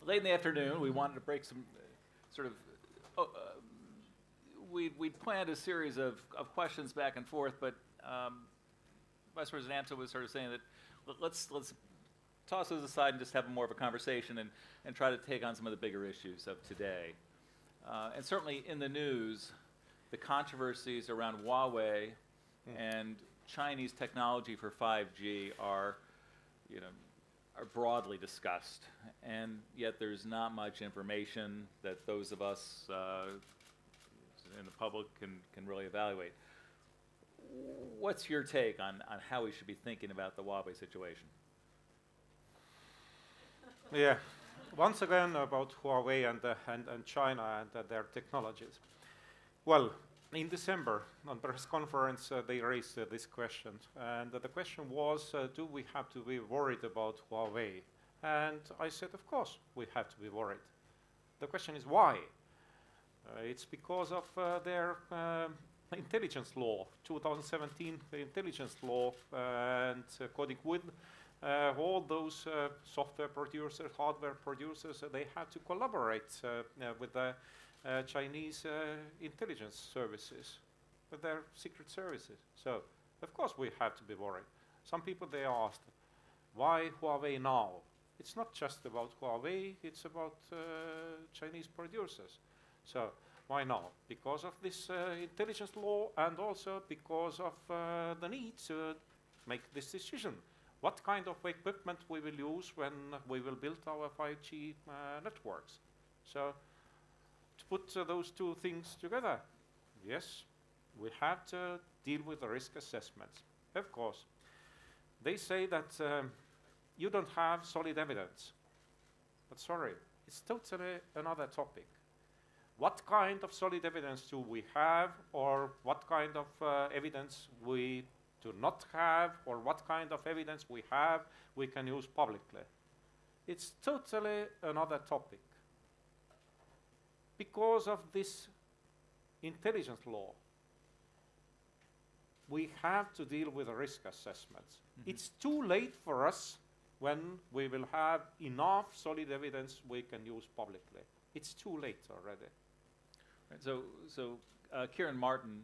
late in the afternoon, we wanted to break some we'd planned a series of questions back and forth, but Vice President Ansip was sort of saying that let's toss those aside and just have more of a conversation and try to take on some of the bigger issues of today. And certainly in the news, the controversies around Huawei and Chinese technology for 5G are broadly discussed, and yet there's not much information that those of us in the public can really evaluate. What's your take on how we should be thinking about the Huawei situation? Yeah, once again about Huawei and China and their technologies. Well, in December, on press conference, they raised this question. And the question was, do we have to be worried about Huawei? And I said, of course, we have to be worried. The question is why? It's because of their intelligence law, 2017 intelligence law, and according with all those software producers, hardware producers, they have to collaborate with the Chinese intelligence services, with their secret services. So, of course, we have to be worried. Some people, they asked, why Huawei now? It's not just about Huawei, it's about Chinese producers. So, why now? Because of this intelligence law and also because of the need to make this decision. What kind of equipment we will use when we will build our 5G networks? So, to put those two things together, yes, we have to deal with the risk assessments. Of course, they say that you don't have solid evidence. But sorry, it's totally another topic. What kind of solid evidence do we have, or what kind of evidence we do not have, or what kind of evidence we have we can use publicly? It's totally another topic. Because of this intelligence law, we have to deal with the risk assessments. Mm-hmm. It's too late for us when we will have enough solid evidence we can use publicly. It's too late already. Right, so Kieran Martin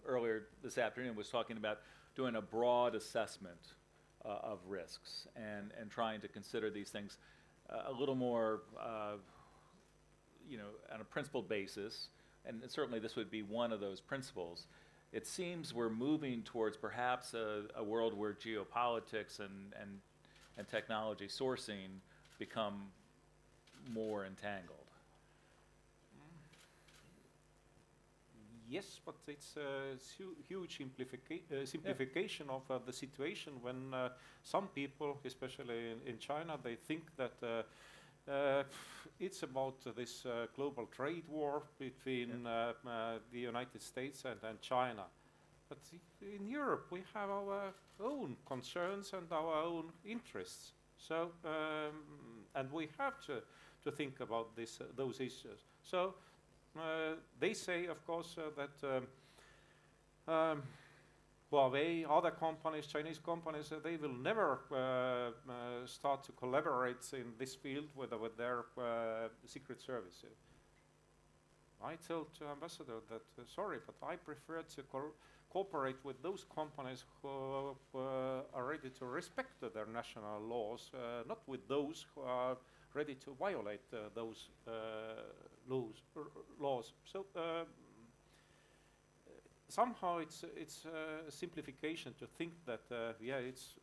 earlier this afternoon was talking about doing a broad assessment of risks and trying to consider these things a little more on a principled basis, and certainly this would be one of those principles. It seems we're moving towards perhaps a world where geopolitics and technology sourcing become more entangled. Yes, but it's a huge simplification of the situation when some people, especially in China, they think that it's about this global trade war between the United States and China. But in Europe, we have our own concerns and our own interests. So, and we have to think about those issues. So, they say, of course, that Huawei, other companies, Chinese companies, they will never start to collaborate in this field with their secret services. I told the ambassador that, sorry, but I prefer to cooperate with those companies who are ready to respect their national laws, not with those who are ready to violate those laws. So somehow it's a simplification to think that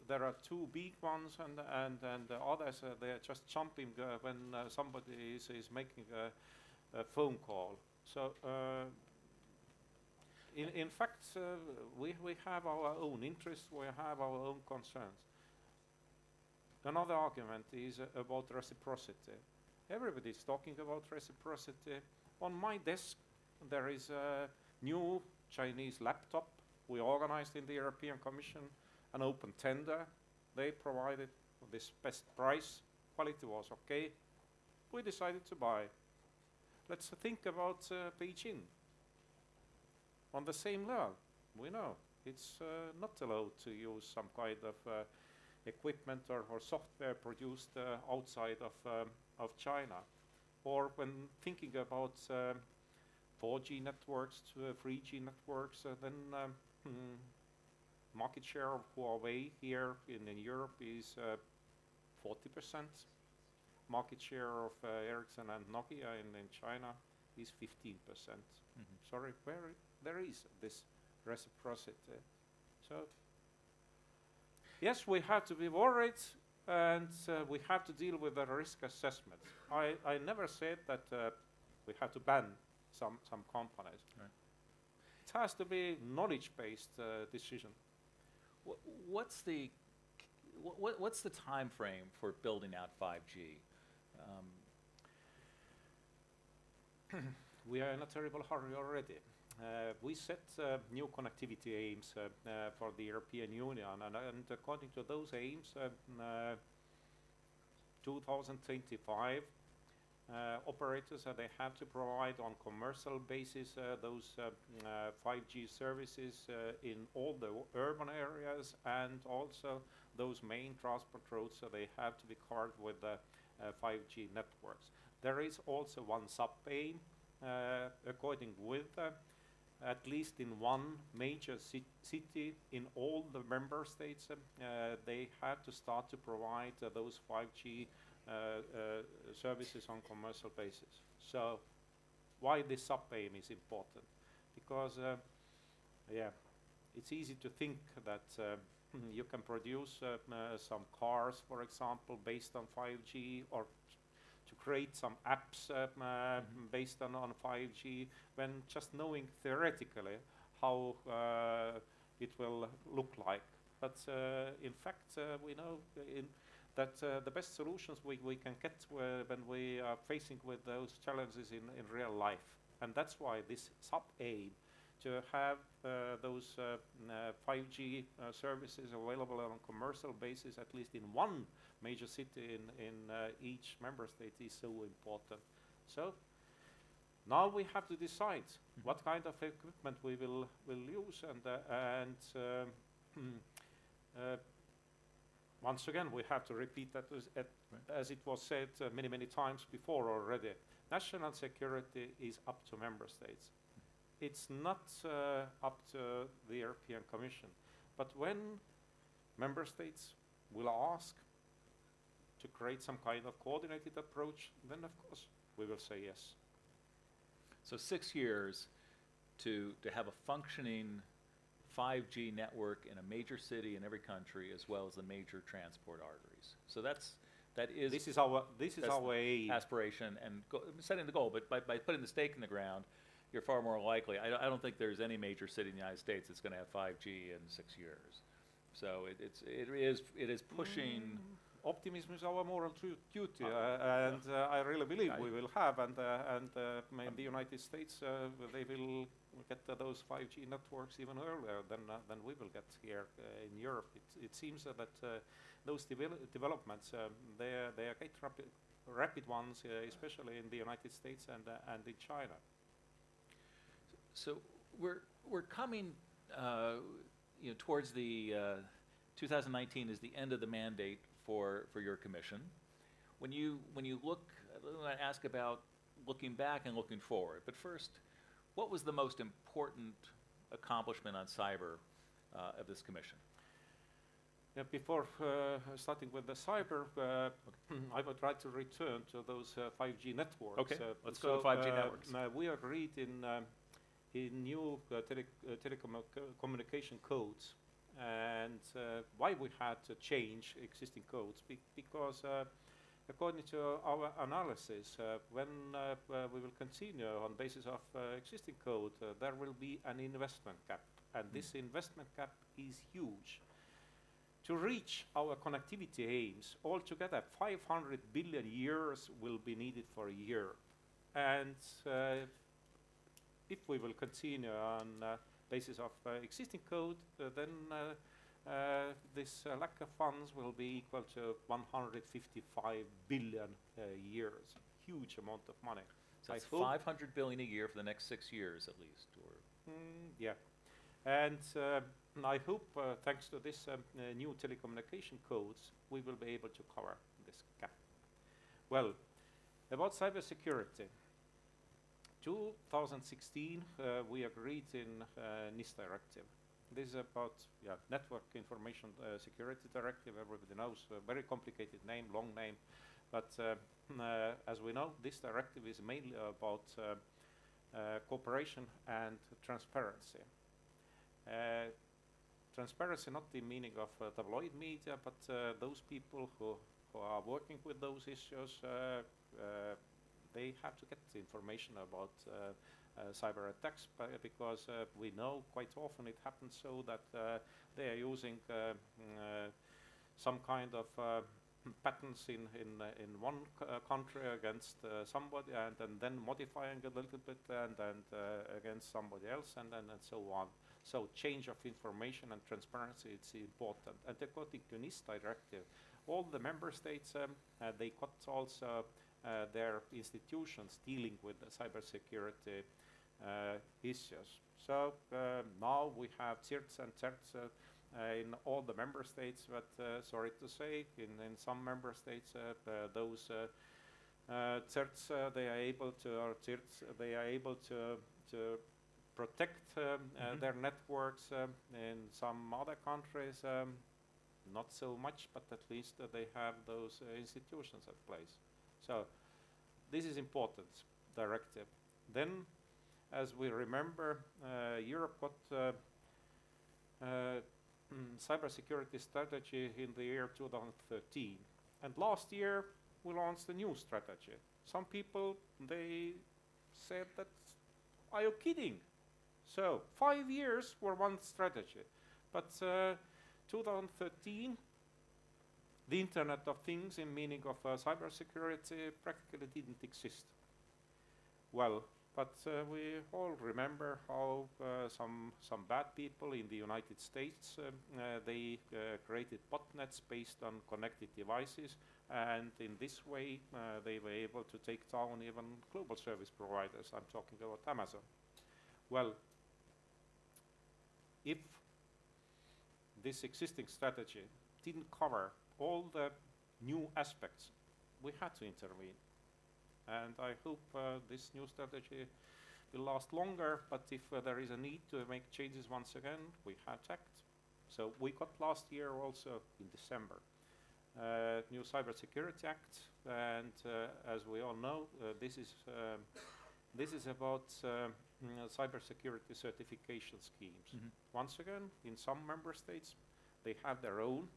there are two big ones and the others they are just jumping when somebody is making a phone call. So in fact we have our own interests, we have our own concerns. Another argument is about reciprocity. Everybody is talking about reciprocity. On my desk there is a new Chinese laptop. We organized in the European Commission an open tender. They provided this best price. Quality was okay. We decided to buy. Let's think about Beijing. On the same level, we know it's not allowed to use some kind of equipment or software produced outside of China. Or when thinking about 4G networks to 3G networks, then market share of Huawei here in Europe is 40%. Market share of Ericsson and Nokia in China is 15%. Sorry, where there is this reciprocity. So, yes, we have to be worried, and we have to deal with the risk assessment. I never said that we have to ban some companies. Right. It has to be knowledge-based decision. What's the time frame for building out 5G? We are in a terrible hurry already. We set new connectivity aims for the European Union, and according to those aims, 2025, operators they have to provide on commercial basis those 5G services in all the urban areas, and also those main transport routes, so they have to be covered with 5G networks. There is also one sub-aim, according with at least in one major city in all the member states, they have to start to provide those 5G services on commercial basis. So why this sub-aim is important? Because, yeah, it's easy to think that you can produce some cars, for example, based on 5G, or to create some apps based on 5G, when just knowing theoretically how it will look like. But in fact, we know that the best solutions we can get when we are facing with those challenges in real life. And that's why this sub-aim to have those 5G services available on a commercial basis, at least in one major city in each member state, is so important. So now we have to decide what kind of equipment we will use, and once again we have to repeat that as it was said many times before already. National security is up to member states. It's not up to the European Commission. But when member states will ask to create some kind of coordinated approach, then of course we will say yes. So 6 years to have a functioning 5G network in a major city in every country, as well as the major transport arteries. So this is our aim. Aspiration and setting the goal. But by putting the stake in the ground, you're far more likely. I don't think there's any major city in the United States that's going to have 5G in 6 years. So it is pushing. Optimism is our moral duty, and I really believe we will have, and in the United States they will get those 5G networks even earlier than we will get here in Europe. It seems that those developments they are quite rapid ones, especially in the United States and in China. So we're coming towards the 2019 is the end of the mandate for your commission. When you look, I want to ask about looking back and looking forward. But first, what was the most important accomplishment on cyber of this commission? Yeah, before starting with the cyber, I would like to return to those 5G networks. Okay, let's go to 5G networks. We agreed in new telecommunication codes. And why we had to change existing codes? Because according to our analysis, when we will continue on basis of existing code, there will be an investment gap. And this investment gap is huge. To reach our connectivity aims, altogether 500 billion years will be needed for a year. And if we will continue on basis of existing code, then this lack of funds will be equal to 155 billion years. Huge amount of money. So it's 500 billion a year for the next 6 years at least, or yeah. And I hope, thanks to this new telecommunication codes, we will be able to cover this gap. Well, About cybersecurity. 2016, we agreed in NIST Directive. This is about Network Information Security Directive. Everybody knows, a very complicated name, long name. But as we know, this directive is mainly about cooperation and transparency. Transparency not the meaning of tabloid media, but those people who are working with those issues, they have to get the information about cyber attacks because we know quite often it happens so that they are using some kind of patents in one country against somebody and then modifying a little bit and against somebody else and so on. So change of information and transparency is important. And according to NIST Directive, all the member states, they got also their institutions dealing with the cybersecurity issues. So now we have CERTs and CERTs in all the member states, but sorry to say, in some member states, those CERTs they are able to, or CERTs they are able to protect their networks. In some other countries, not so much, but at least they have those institutions at place. So this is important directive. Then, as we remember, Europe got cybersecurity strategy in the year 2013, and last year we launched a new strategy. Some people, they said that, are you kidding? So 5 years for one strategy, but 2013, the Internet of Things in meaning of cybersecurity practically didn't exist. Well, but we all remember how some bad people in the United States, they created botnets based on connected devices, and in this way they were able to take down even global service providers. I'm talking about Amazon. Well, if this existing strategy didn't cover all the new aspects, we had to intervene. And I hope this new strategy will last longer, but if there is a need to make changes once again, we have to act. So we got last year also in December new Cybersecurity Act, and as we all know, this is about cybersecurity certification schemes. Mm-hmm. Once again, in some member states, they have their own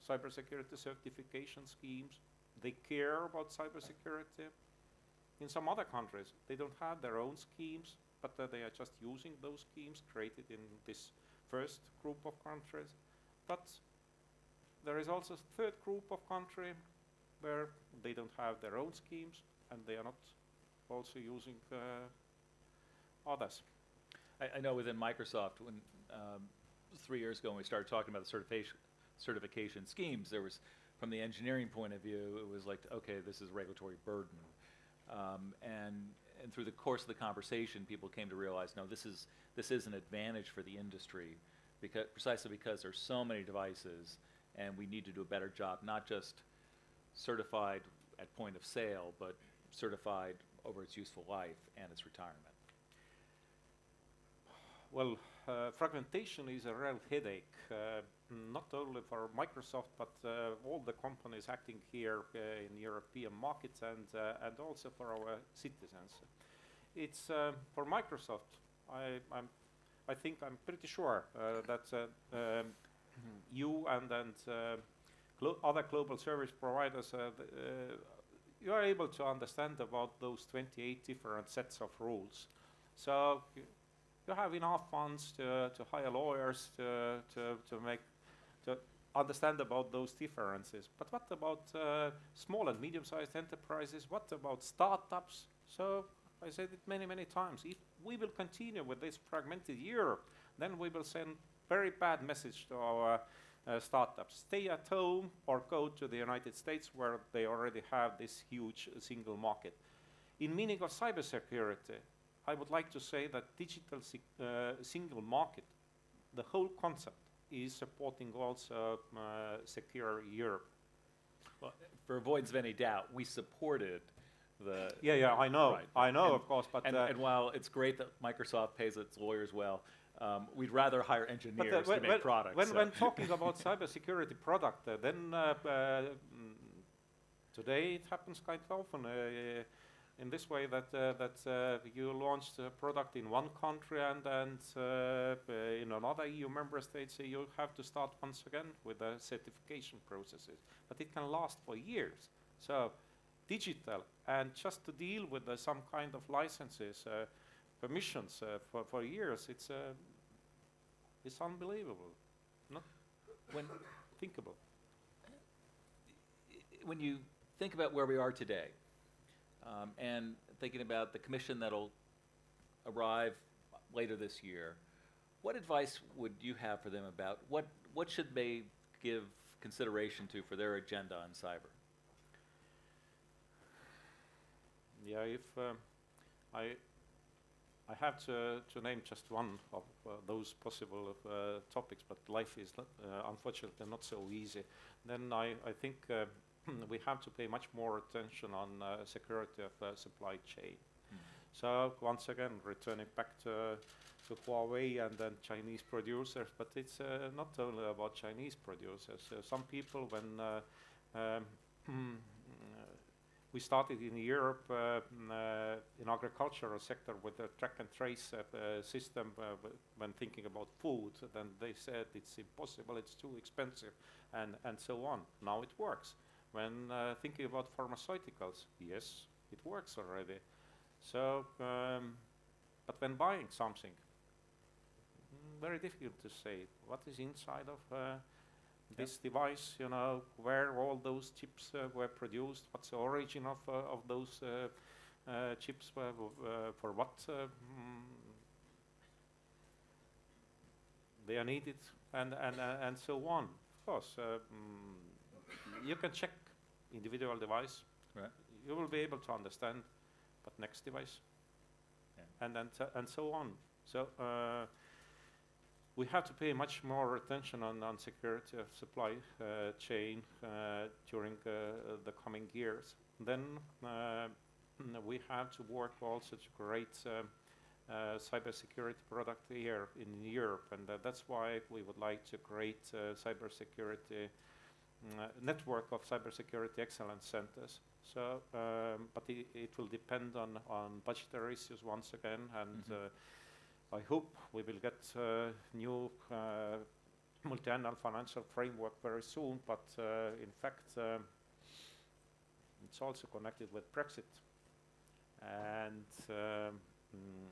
cybersecurity certification schemes. They care about cybersecurity. In some other countries, they don't have their own schemes, but they are just using those schemes created in this first group of countries. But there is also a third group of countries where they don't have their own schemes and they are not also using others. I know within Microsoft, when 3 years ago when we started talking about the certification schemes, there was, from the engineering point of view, it was like, okay, this is regulatory burden. And through the course of the conversation, people came to realize, no, this is an advantage for the industry, precisely because there's so many devices, and we need to do a better job, not just certified at point of sale, but certified over its useful life and its retirement. Well, fragmentation is a real headache, not only for Microsoft, but all the companies acting here in European markets and also for our citizens. It's for Microsoft, I think I'm pretty sure that you and other global service providers, you are able to understand about those 28 different sets of rules. So you have enough funds to hire lawyers to understand about those differences. But what about small and medium-sized enterprises? What about startups? So I said it many, many times. If we will continue with this fragmented Europe, then we will send very bad message to our startups. Stay at home or go to the United States where they already have this huge single market. In meaning of cybersecurity, I would like to say that digital single market, the whole concept, is supporting also secure Europe. Well, for avoidance of any doubt, we supported Yeah, I know. Right. I know, And- of course, but and while it's great that Microsoft pays its lawyers well, we'd rather hire engineers to make products. When talking about cybersecurity product, then today it happens quite often in this way that you launch the product in one country and in another EU member states you have to start once again with the certification processes. But it can last for years. So digital and just to deal with some kind of licenses, permissions for years, it's unbelievable, not thinkable. When you think about where we are today, and thinking about the commission that'll arrive later this year, what advice would you have for them about what should they give consideration to for their agenda on cyber? Yeah, if I have to name just one of those possible topics, but life is unfortunately not so easy, then I think we have to pay much more attention on security of supply chain. So once again, returning back to Huawei and then Chinese producers, but it's not only about Chinese producers. Some people, when we started in Europe in agricultural sector with the track and trace system when thinking about food, then they said it's impossible, it's too expensive, and so on. Now it works. When thinking about pharmaceuticals, yes, it works already. So, but when buying something, very difficult to say what is inside of this device, you know, where all those chips were produced, what's the origin of those chips, for what they are needed, and so on. Of course, you can check individual device. Right. You will be able to understand, but next device, and so on. So. We have to pay much more attention on security of supply chain during the coming years. Then we have to work also to create cybersecurity product here in Europe, and that's why we would like to create cybersecurity network of cybersecurity excellence centers. So, but it will depend on budgetary issues once again, and I hope we will get new multi-annual financial framework very soon, but in fact it's also connected with Brexit. And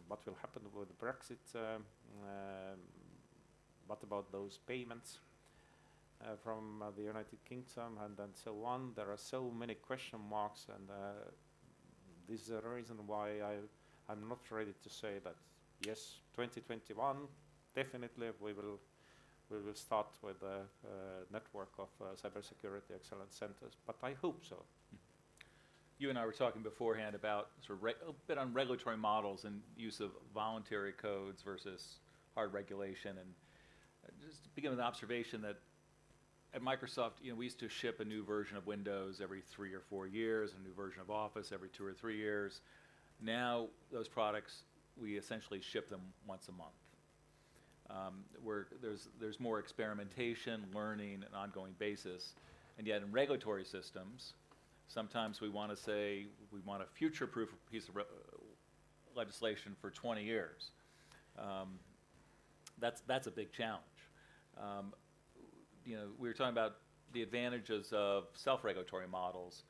what will happen with Brexit, what about those payments from the United Kingdom and so on. There are so many question marks, and this is the reason why I'm not ready to say that yes, 2021 definitely we will start with a network of cybersecurity excellence centers, but I hope so. You and I were talking beforehand about sort of a bit on regulatory models and use of voluntary codes versus hard regulation, and just to begin with an observation that at Microsoft, you know, we used to ship a new version of Windows every 3 or 4 years, a new version of Office every 2 or 3 years. Now those products, we essentially ship them once a month. Where there's more experimentation, learning, an ongoing basis, and yet in regulatory systems, sometimes we want to say we want a future-proof piece of legislation for 20 years. That's a big challenge. You know, we were talking about the advantages of self-regulatory models,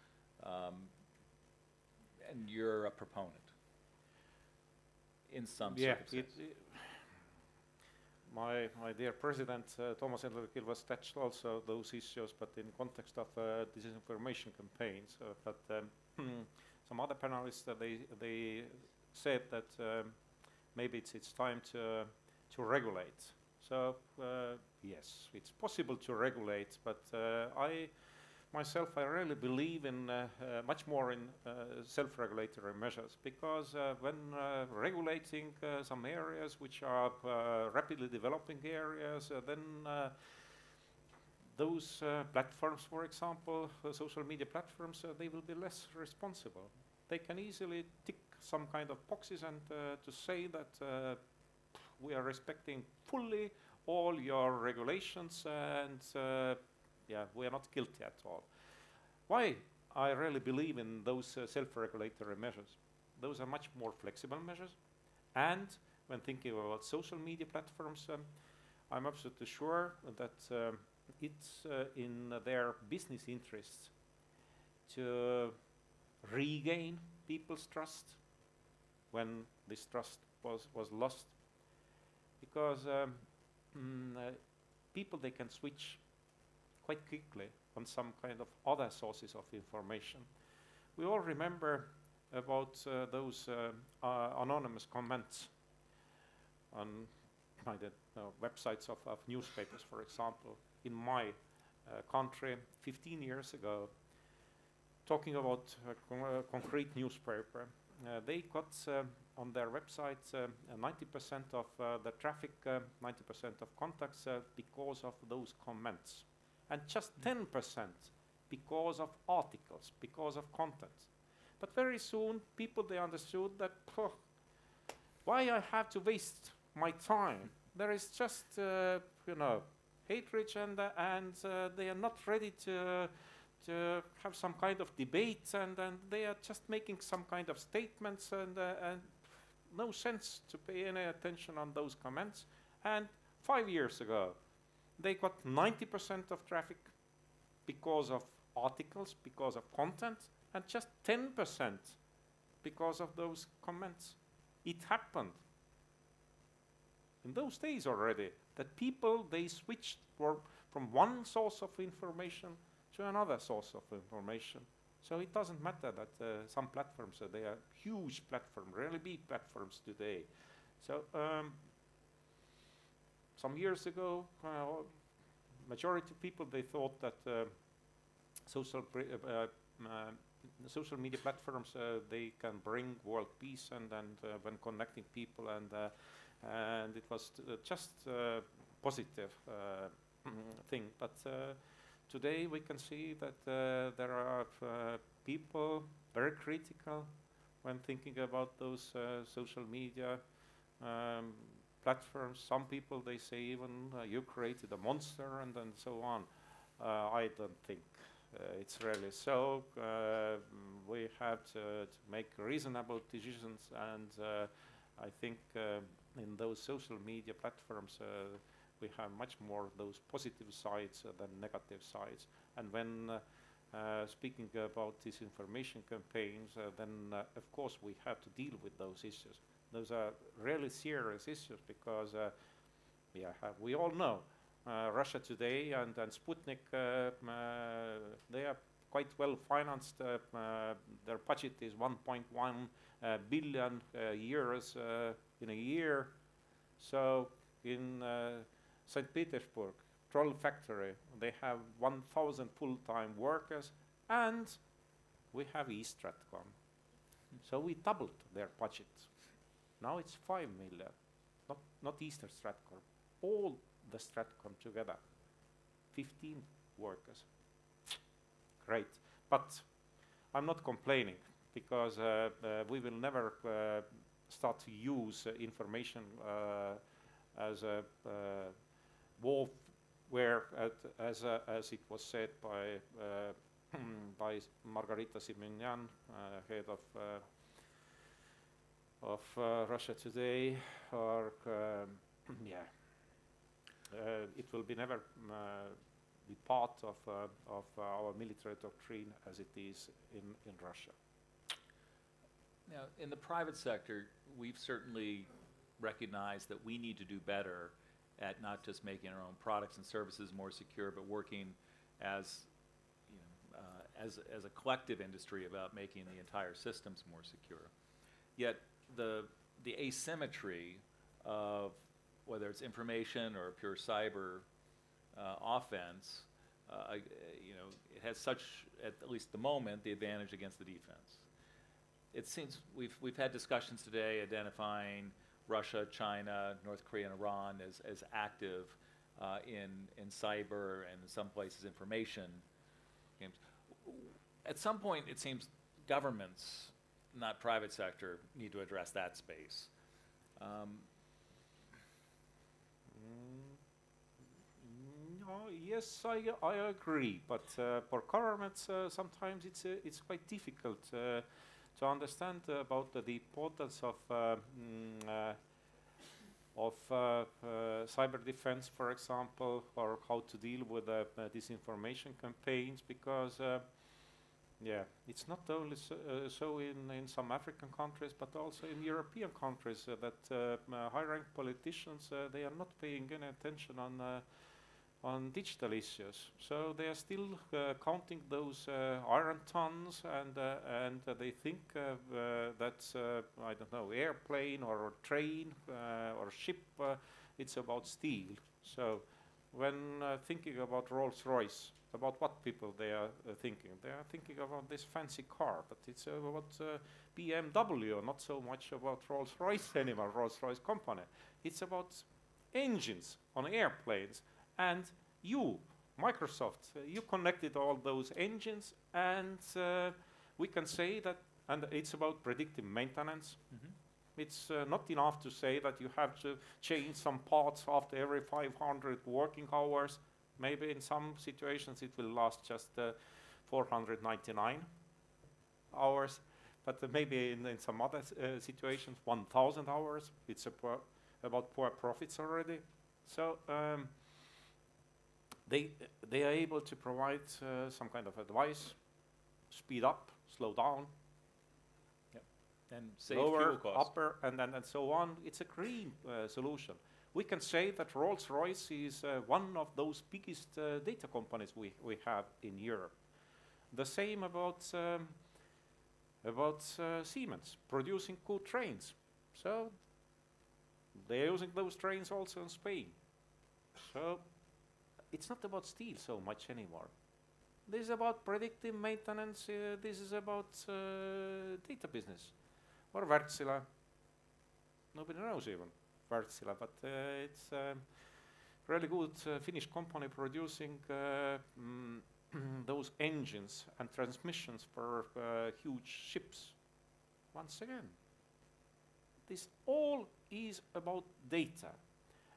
and you're a proponent in some circumstances. My dear President Thomas Hendrik was touched also those issues, but in context of disinformation campaigns. But some other panelists they said that maybe it's time to regulate. So yes, it's possible to regulate, but I really believe in much more in self-regulatory measures, because when regulating some areas which are rapidly developing areas, then those platforms, for example, social media platforms, they will be less responsible. they can easily tick some kind of boxes and to say that we are respecting fully all your regulations and yeah, we are not guilty at all. Why I really believe in those self-regulatory measures? Those are much more flexible measures, and when thinking about social media platforms, I'm absolutely sure that it's in their business interests to regain people's trust when this trust was lost, because people, they can switch quite quickly on some kind of other sources of information. We all remember about those anonymous comments on websites of newspapers, for example. In my country, 15 years ago, talking about a concrete newspaper, they got on their website 90% of the traffic, 90% of contacts because of those comments, and just 10% because of articles, because of content. But very soon, people, they understood that, why I have to waste my time? There is just, hatred, and they are not ready to have some kind of debate, and they are just making some kind of statements, and no sense to pay any attention on those comments. And 5 years ago, they got 90% of traffic because of articles, because of content, and just 10% because of those comments. It happened in those days already that people, they switched from one source of information to another source of information. So it doesn't matter that some platforms, they are huge platforms, really big platforms today. So some years ago, majority of people, they thought that social media platforms, they can bring world peace and when connecting people, and it was just a positive thing. But today we can see that there are people very critical when thinking about those social media platforms. Some people, they say even you created a monster and so on. I don't think it's really so. We have to make reasonable decisions, and I think in those social media platforms we have much more those positive sides than negative sides. And when speaking about disinformation campaigns, then of course we have to deal with those issues. Those are really serious issues because we all know Russia Today and Sputnik, they are quite well financed. Their budget is 1.1 billion euros in a year. So in St. Petersburg, Troll Factory, they have 1,000 full-time workers, and we have East Stratcom. So we doubled their budget. Now it's 5 million, not Eastern Stratcom, all the Stratcom together, 15 workers. Great, but I'm not complaining because we will never start to use information as a warfare, as it was said by Margarita Simonyan, head of Russia Today, or it will be never be part of our military doctrine as it is in Russia. Now, in the private sector, we've certainly recognized that we need to do better at not just making our own products and services more secure, but working as a collective industry about making the entire systems more secure. Yet the asymmetry of whether it's information or pure cyber offense, it has such, at least the moment, the advantage against the defense. It seems we've had discussions today identifying Russia, China, North Korea, and Iran as active in cyber and in some places information games. At some point, it seems governments not private sector, need to address that space. No, yes, I agree, but for governments sometimes it's quite difficult to understand about the importance of cyber defense, for example, or how to deal with disinformation campaigns, because yeah, it's not only so in some African countries, but also in European countries that high-ranked politicians they are not paying any attention on digital issues. So they are still counting those iron tons, and they think that's I don't know, airplane or train or ship. It's about steel. So when thinking about Rolls-Royce, about what people they are thinking? They are thinking about this fancy car, but it's about BMW, not so much about Rolls-Royce anymore, Rolls-Royce company. It's about engines on airplanes. And you, Microsoft, you connected all those engines, and we can say that, and it's about predictive maintenance. Mm-hmm. It's not enough to say that you have to change some parts after every 500 working hours. Maybe in some situations it will last just 499 hours, but maybe in some other situations 1,000 hours. It's about poor profits already. So they are able to provide some kind of advice, speed up, slow down, and save lower, fuel costs. upper, and so on. It's a green solution. We can say that Rolls-Royce is one of those biggest data companies we have in Europe. The same about Siemens producing good trains. So they're using those trains also in Spain. So it's not about steel so much anymore. This is about predictive maintenance. This is about data business. Or Wärtsilä. Nobody knows even Wärtsilä, but it's a really good Finnish company producing those engines and transmissions for huge ships. Once again, this all is about data.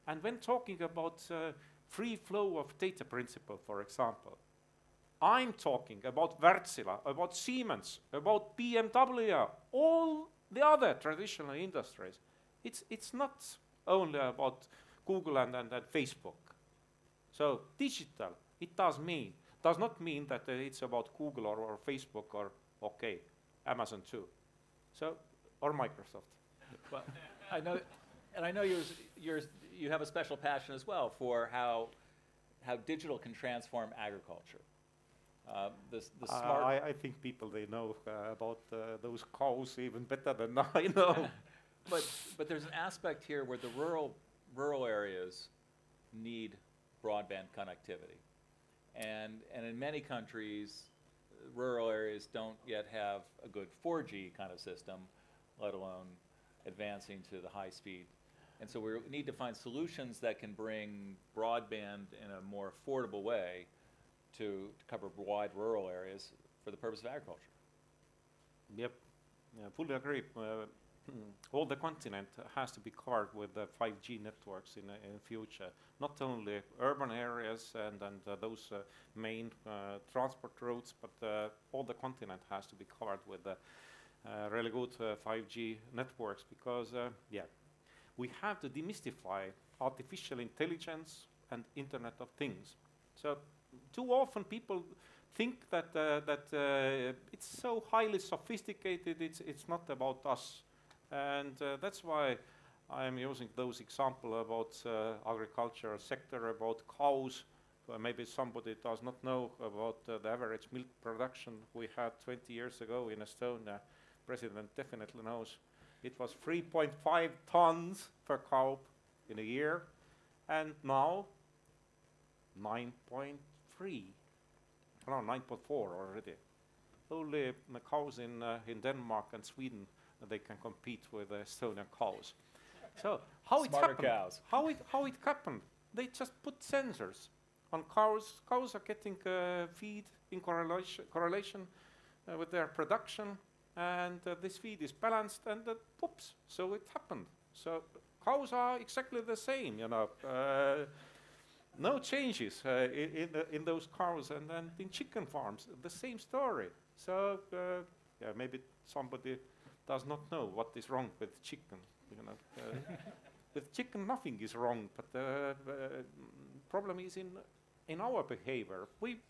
And when talking about free flow of data principle, for example, I'm talking about Wärtsilä, about Siemens, about BMW, all the other traditional industries. It's not only about Google and Facebook. So digital, it does not mean that it's about Google or Facebook or, okay, Amazon too. So, or Microsoft. Well, I know you have a special passion as well for how digital can transform agriculture. The smart. I think people they know about those cows even better than I know. But there's an aspect here where the rural areas need broadband connectivity, and in many countries, rural areas don't yet have a good 4G kind of system, let alone advancing to the high speed. And so we need to find solutions that can bring broadband in a more affordable way to cover wide rural areas for the purpose of agriculture. Yep, yeah, fully agree. All the continent has to be covered with 5G networks in future. Not only urban areas and those main transport routes, but all the continent has to be covered with really good 5G networks, because yeah, we have to demystify artificial intelligence and Internet of Things. So too often people think that it's so highly sophisticated, it's not about us. And that's why I'm using those examples about agricultural sector, about cows. Maybe somebody does not know about the average milk production we had 20 years ago in Estonia. President definitely knows. It was 3.5 tons per cow in a year, and now 9.3, no, 9.4 already. Only the cows in Denmark and Sweden, they can compete with Estonian cows. So how it happened? Cows. How it happened? They just put sensors on cows. Cows are getting feed in correlation with their production, and this feed is balanced, and whoops, so it happened. So cows are exactly the same, you know. No changes in those cows, and in chicken farms, the same story. So yeah, maybe somebody does not know what is wrong with chicken. You know, with chicken nothing is wrong, but the problem is in our behavior. We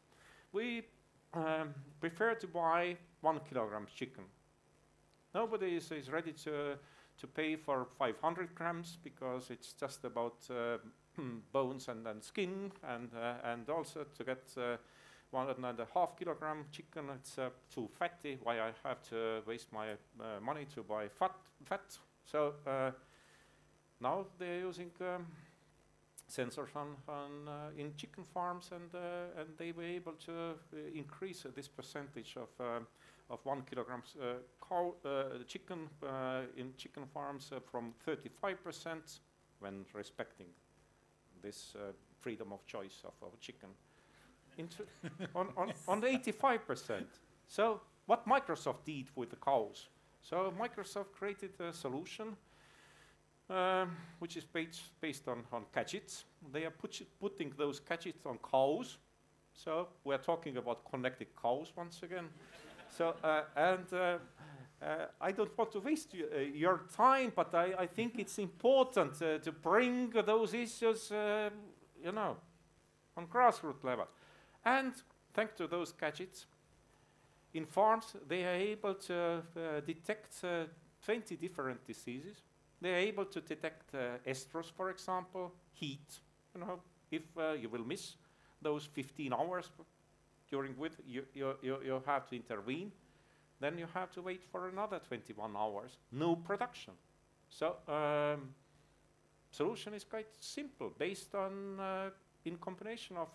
prefer to buy 1 kilogram chicken. Nobody is ready to pay for 500 grams because it's just about bones and skin, and also to get 1.5 kilogram chicken, it's too fatty. Why I have to waste my money to buy fat? So now they're using sensors in chicken farms, and they were able to increase this percentage of 1 kilogram chicken in chicken farms from 35% when respecting this freedom of choice of chicken into on 85%. So what Microsoft did with the cows? So Microsoft created a solution which is based on gadgets. They are putting those gadgets on cows. So we're talking about connected cows once again. So I don't want to waste your time, but I think it's important to bring those issues, you know, on grassroots level. And thanks to those gadgets, in farms they are able to detect 20 different diseases. They are able to detect estrus, for example, heat. You know, if you will miss those 15 hours during which you have to intervene, then you have to wait for another 21 hours, no production. So solution is quite simple, based on in combination of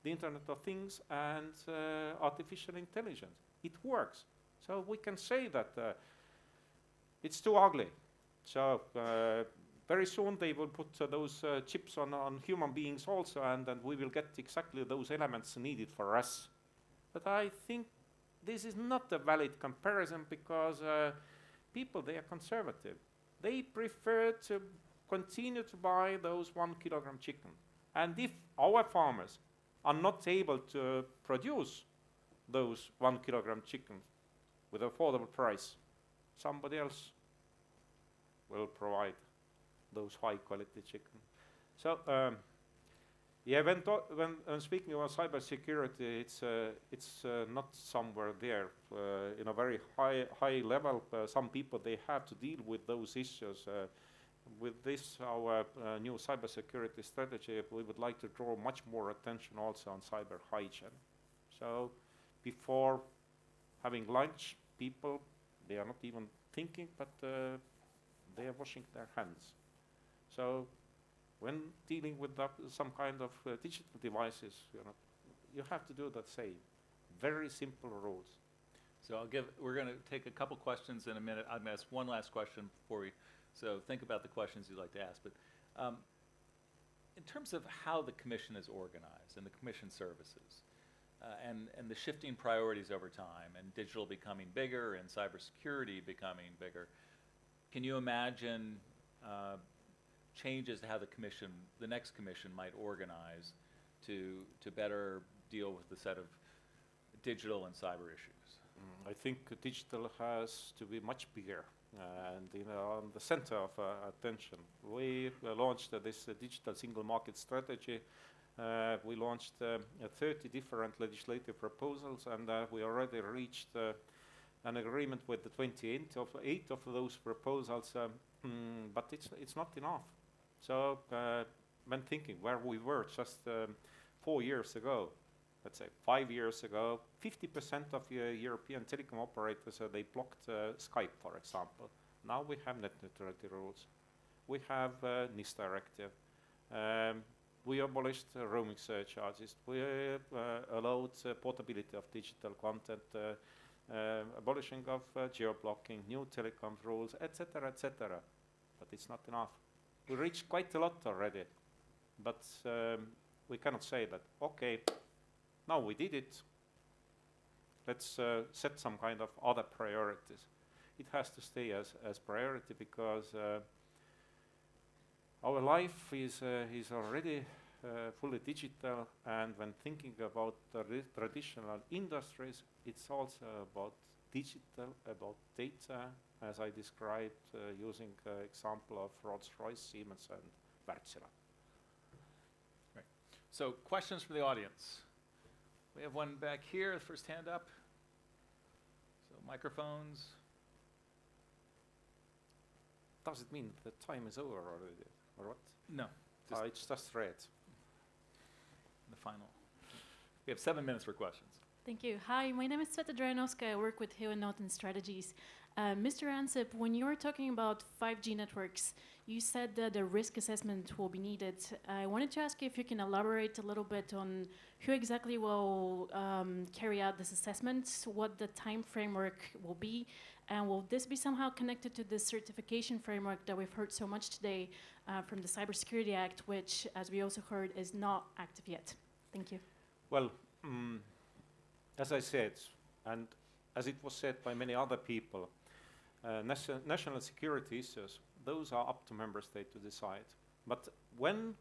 the Internet of Things and artificial intelligence. It works. So we can say that it's too ugly. So very soon they will put those chips on human beings also, and we will get exactly those elements needed for us. But I think this is not a valid comparison, because people, they are conservative. They prefer to continue to buy those 1 kilogram chicken. And if our farmers are not able to produce those 1 kilogram chicken with affordable price, somebody else will provide those high quality chicken. So yeah, when speaking about cybersecurity, it's not somewhere there in a very high level. Some people, they have to deal with those issues. With this, our new cybersecurity strategy, we would like to draw much more attention also on cyber hygiene. So before having lunch, people, they are not even thinking, but they are washing their hands. So when dealing with some kind of digital devices, you have to do the same. Very simple rules. So we're going to take a couple questions in a minute. I'm going to ask one last question before we, so think about the questions you'd like to ask. But in terms of how the Commission is organized and the Commission services, and the shifting priorities over time, and digital becoming bigger and cybersecurity becoming bigger, can you imagine changes to how the next Commission might organize to better deal with the set of digital and cyber issues? I think digital has to be much bigger and on the center of attention. We launched this digital single market strategy. We launched 30 different legislative proposals, and we already reached an agreement with the 28 of those proposals, but it's not enough. So when thinking where we were just 4 years ago, let's say 5 years ago, 50% of European telecom operators, they blocked Skype, for example. Now we have net neutrality rules. We have NIS directive. We abolished roaming surcharges. We allowed portability of digital content, abolishing of geo-blocking, new telecoms rules, etc., etc. But it's not enough. We reached quite a lot already, but we cannot say that, okay, now we did it, let's set some kind of other priorities. It has to stay as priority because our life is already fully digital, and when thinking about the traditional industries, it's also about digital, about data, as I described using example of Rolls-Royce, Siemens, and Wärtsilä. Right. So questions from the audience. We have one back here, the first hand up. So microphones. Does it mean the time is over already, or what? No. It's just red. The final. We have 7 minutes for questions. Thank you. Hi, my name is Sveta Drajanovska. I work with Hill & Norton Strategies. Mr. Ansip, when you were talking about 5G networks, you said that the risk assessment will be needed. I wanted to ask you if you can elaborate a little bit on who exactly will carry out this assessment, what the time framework will be, and will this be somehow connected to the certification framework that we've heard so much today from the Cybersecurity Act, which, as we also heard, is not active yet? Thank you. Well, as I said, and as it was said by many other people, national security issues, those are up to member states to decide. But when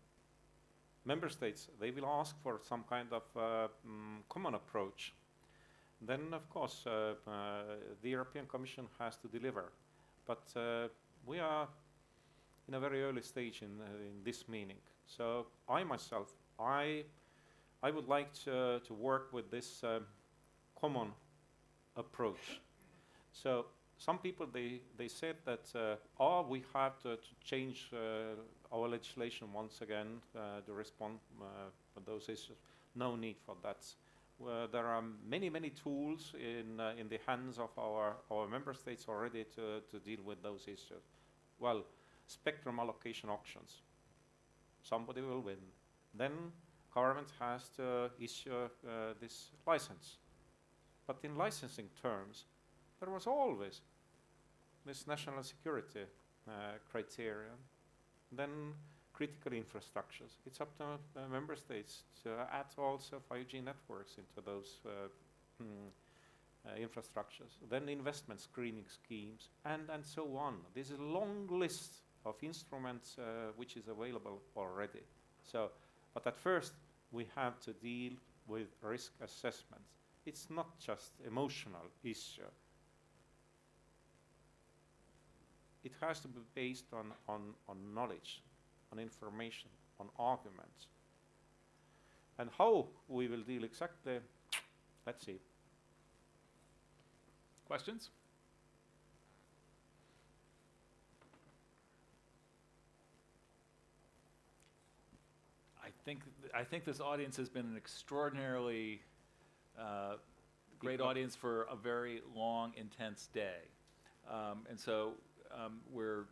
member states, they will ask for some kind of common approach, then of course the European Commission has to deliver. But we are in a very early stage in this meaning. So I myself, I would like to work with this common approach. So some people, they said that we have to change our legislation once again to respond for those issues. No need for that. There are many tools in the hands of our member states already to deal with those issues. Well, spectrum allocation auctions. Somebody will win. Then government has to issue this license. But in licensing terms, there was always this national security criterion. Then critical infrastructures. It's up to member states to add also 5G networks into those infrastructures. Then investment screening schemes, and so on. This is a long list of instruments which is available already. So, but at first we have to deal with risk assessments. It's not just emotional issue. It has to be based on knowledge, on information, on arguments. And how we will deal exactly, let's see. Questions? I think this audience has been an extraordinarily great audience for a very long, intense day. And so we're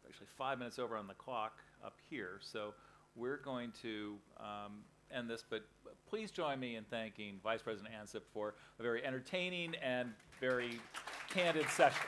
actually 5 minutes over on the clock up here, so we're going to end this, but please join me in thanking Vice President Ansip for a very entertaining and very candid session.